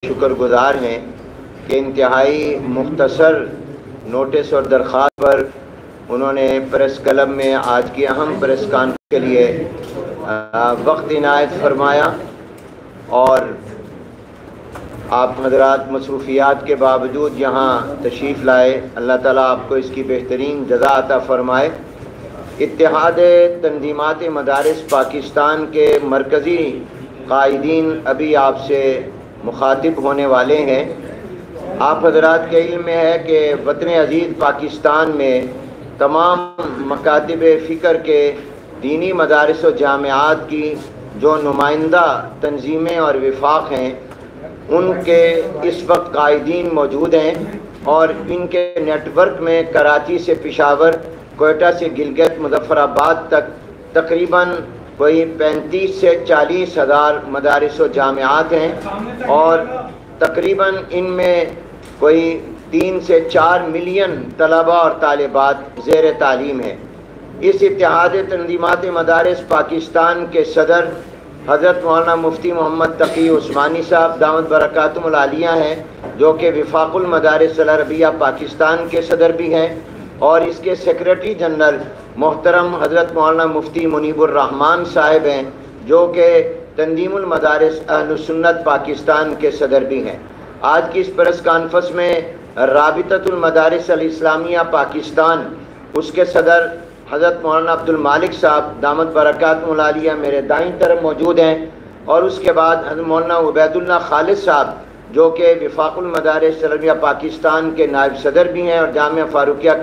شکر گزار ہیں کہ انتہائی مختصر نوٹس اور درخواست پر انہوں نے پریس کلب میں آج کی اہم پریس کانفرنس کے لیے وقت عنایت فرمایا، اور آپ حضرات مصروفیات کے باوجود یہاں تشریف لائے۔ اللہ تعالیٰ آپ کو اس کی بہترین جزا عطا فرمائے۔ اتحاد تنظیمات مدارس پاکستان کے مرکزی قائدین ابھی آپ سے مخاطب ہونے والے ہیں۔ آپ حضرات کے علم میں ہے کہ وطن عزیز پاکستان میں تمام مکاتب فکر کے دینی مدارس و جامعات کی جو نمائندہ تنظیمیں اور وفاق ہیں، ان کے اس وقت قائدین موجود ہیں، اور ان کے نیٹ ورک میں کراچی سے پشاور، کوئٹہ سے گلگت، مظفر آباد تک تقریباً کوئی 35 سے 40 ہزار مدارس و جامعات ہیں، اور تقریباً ان میں کوئی 3 سے 4 ملین طلباء اور طالبات زیر تعلیم ہیں۔ اس اتحاد تنظیمات مدارس پاکستان کے صدر حضرت مولانا مفتی محمد تقی عثمانی صاحب دامت برکاتہم العالیہ ہیں، جو کہ وفاق المدارس العربیہ پاکستان کے صدر بھی ہیں، اور اس کے سیکریٹری جنرل محترم حضرت مولانا مفتی منیب الرحمان صاحب ہیں، جو کہ تنظیم المدارس اہل سنت پاکستان کے صدر بھی ہیں۔ آج کی اس پریس کانفرنس میں رابطۃ المدارس الاسلامیہ پاکستان، اس کے صدر حضرت مولانا عبد المالک صاحب دامت برکاتہم العالیہ میرے دائیں طرف موجود ہیں، اور اس کے بعد حضرت مولانا عبید اللہ خالد صاحب، جو کہ وفاق المدارس العربیہ پاکستان کے نائب صدر بھی ہیں اور جامعہ فاروقیہ